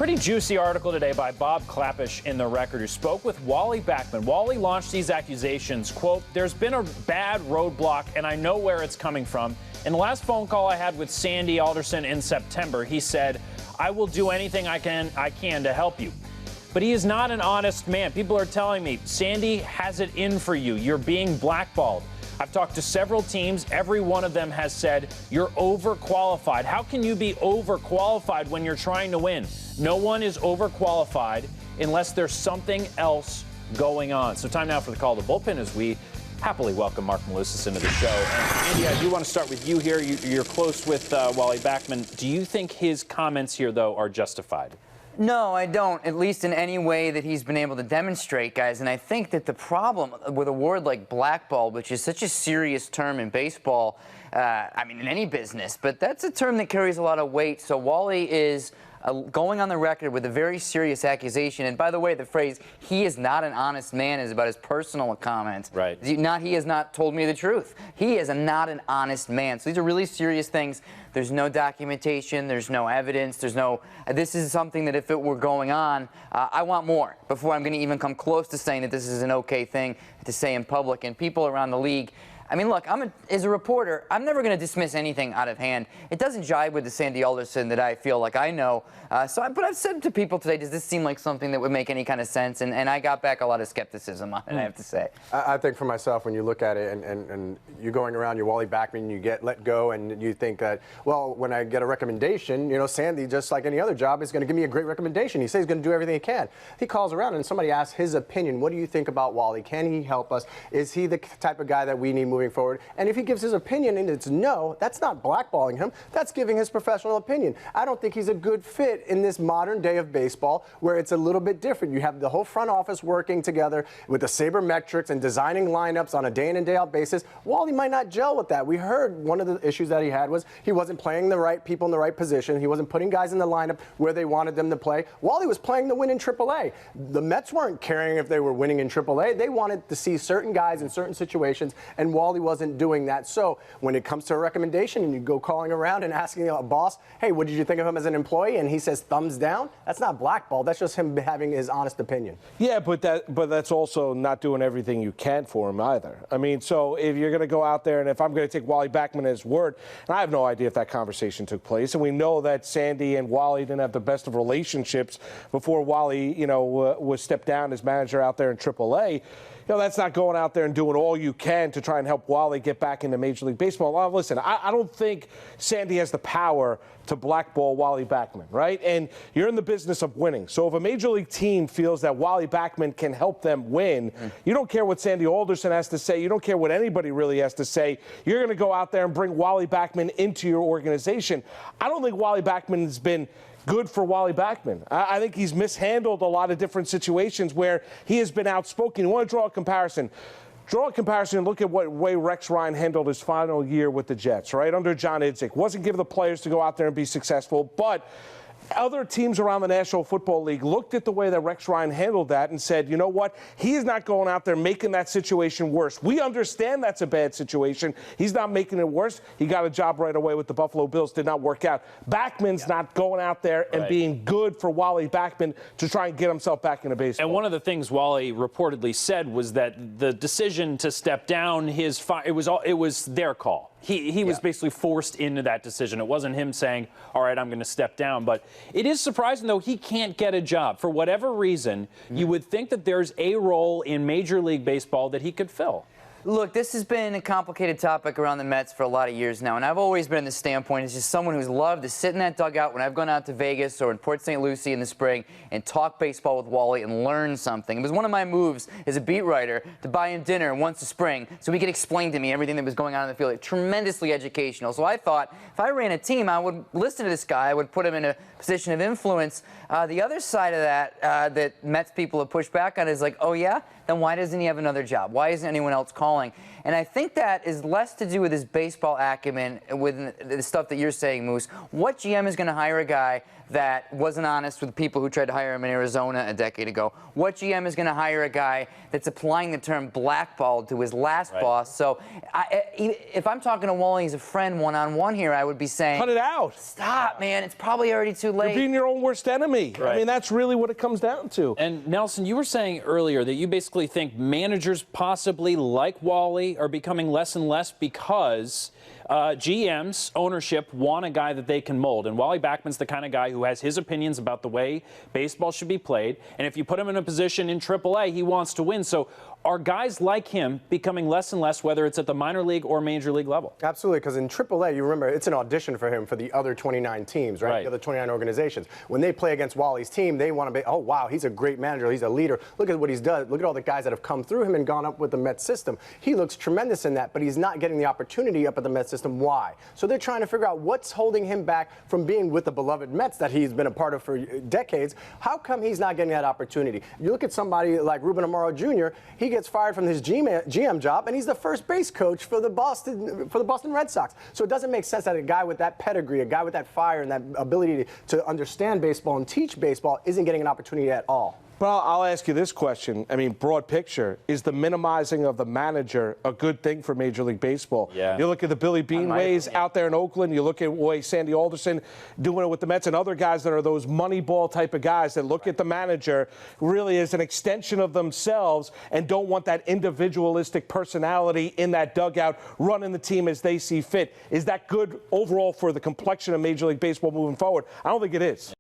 Pretty juicy article today by Bob Klapisch in The Record, who spoke with Wally Backman. Wally launched these accusations, quote, "There's been a bad roadblock and I know where it's coming from. In the last phone call I had with Sandy Alderson in September, he said, I will do anything I can to help you. But he is not an honest man. People are telling me, Sandy has it in for you. You're being blackballed. I've talked to several teams. Every one of them has said, you're overqualified. How can you be overqualified when you're trying to win? No one is overqualified unless there's something else going on. So time now for the call to bullpen as we happily welcome Mark Malusis into the show. And Andy, I do want to start with you here. You're close with Wally Backman. Do you think his comments here, though, are justified? No, I don't, at least in any way that he's been able to demonstrate, guys. And I think that the problem with a word like blackball, which is such a serious term in baseball, I mean, in any business, but that's a term that carries a lot of weight. So Wally is going on the record with a very serious accusation. And by the way, the phrase, he is not an honest man, is about his personal comments. Right. He has not told me the truth. He is not an honest man. So these are really serious things. There's no documentation. There's no evidence. This is something that if it were going on, I want more before I'm going to even come close to saying that this is an okay thing to say in public. And people around the league, I mean, look, as a reporter, I'm never going to dismiss anything out of hand. It doesn't jive with the Sandy Alderson that I feel like I know. But I've said to people today, does this seem like something that would make any kind of sense? And I got back a lot of skepticism on it, I have to say. I think for myself, when you look at it and you're going around, you're Wally Backman, you get let go, and you think that, well, when I get a recommendation, you know, Sandy, just like any other job, is going to give me a great recommendation. He says he's going to do everything he can. He calls around and somebody asks his opinion. What do you think about Wally? Can he help us? Is he the type of guy that we need moving forward? And if he gives his opinion and it's no, that's not blackballing him. That's giving his professional opinion. I don't think he's a good fit in this modern day of baseball where it's a little bit different. You have the whole front office working together with the sabermetrics and designing lineups on a day in and day out basis. Wally might not gel with that. We heard one of the issues that he had was he wasn't playing the right people in the right position. He wasn't putting guys in the lineup where they wanted them to play. Wally was playing to win in AAA. The Mets weren't caring if they were winning in AAA. They wanted to see certain guys in certain situations, and Wally wasn't doing that. So when it comes to a recommendation and you go calling around and asking a boss, hey, what did you think of him as an employee? And he says thumbs down, that's not blackball. That's just him having his honest opinion. Yeah, but that's also not doing everything you can for him either. I mean, so if you're going to go out there and if I'm going to take Wally Backman at his word, and I have no idea if that conversation took place, and we know that Sandy and Wally didn't have the best of relationships before Wally, was stepped down as manager out there in AAA. That's not going out there and doing all you can to try and help Wally get back into Major League Baseball. Well, listen, I don't think Sandy has the power to blackball Wally Backman, right? And you're in the business of winning. So if a Major League team feels that Wally Backman can help them win, you don't care what Sandy Alderson has to say. You don't care what anybody really has to say. You're going to go out there and bring Wally Backman into your organization. I don't think Wally Backman has been good for Wally Backman. I think he's mishandled a lot of different situations where he has been outspoken. You want to draw a comparison? Draw a comparison and look at what way Rex Ryan handled his final year with the Jets, right? Under John Idzik. Wasn't giving the players to go out there and be successful, but other teams around the National Football League looked at the way that Rex Ryan handled that and said, you know what? He is not going out there making that situation worse. We understand that's a bad situation. He's not making it worse. He got a job right away with the Buffalo Bills. Did not work out. Backman's not going out there and being good for Wally Backman to try and get himself back into baseball. And one of the things Wally reportedly said was that the decision to step down, it was their call. He was basically forced into that decision. It wasn't him saying, all right, I'm going to step down. But it is surprising, though, he can't get a job. For whatever reason, you would think that there's a role in Major League Baseball that he could fill. Look, this has been a complicated topic around the Mets for a lot of years now, and I've always been in the standpoint as just someone who's loved to sit in that dugout when I've gone out to Vegas or in Port St. Lucie in the spring and talk baseball with Wally and learn something. It was one of my moves as a beat writer to buy him dinner once a spring so he could explain to me everything that was going on in the field. Like, tremendously educational. So I thought if I ran a team, I would listen to this guy. I would put him in a position of influence. The other side of that that Mets people have pushed back on is like, oh, yeah? Then why doesn't he have another job? Why isn't anyone else calling calling. And I think that is less to do with his baseball acumen, with the stuff that you're saying, Moose. What GM is going to hire a guy that wasn't honest with people who tried to hire him in Arizona a decade ago? What GM is going to hire a guy that's applying the term blackballed to his last boss? So if I'm talking to Wally as a friend one-on-one here, I would be saying, cut it out. Stop, man. It's probably already too late. You're being your own worst enemy. Right. I mean, that's really what it comes down to. And Nelson, you were saying earlier that you basically think managers possibly like Wally are becoming less and less because GMs, ownership, want a guy that they can mold. And Wally Backman's the kind of guy who has his opinions about the way baseball should be played. And if you put him in a position in AAA, he wants to win. So are guys like him becoming less and less, whether it's at the minor league or major league level? Absolutely, because in AAA, you remember, it's an audition for him for the other 29 teams, right? The other 29 organizations. When they play against Wally's team, they want to be, oh, wow, he's a great manager. He's a leader. Look at what he's done. Look at all the guys that have come through him and gone up with the Mets system. He looks tremendous in that, but he's not getting the opportunity up at the Mets system. Why? So they're trying to figure out what's holding him back from being with the beloved Mets that he's been a part of for decades. How come he's not getting that opportunity? You look at somebody like Ruben Amaro Jr., he gets fired from his GM job, and he's the first base coach for the Boston Red Sox. So it doesn't make sense that a guy with that pedigree, a guy with that fire and that ability to understand baseball and teach baseball isn't getting an opportunity at all. Well, I'll ask you this question. I mean, broad picture, is the minimizing of the manager a good thing for Major League Baseball? Yeah. You look at the Billy Bean ways out there in Oakland. You look at the way Sandy Alderson doing it with the Mets and other guys that are those money ball type of guys that look at the manager really as an extension of themselves and don't want that individualistic personality in that dugout running the team as they see fit. Is that good overall for the complexion of Major League Baseball moving forward? I don't think it is.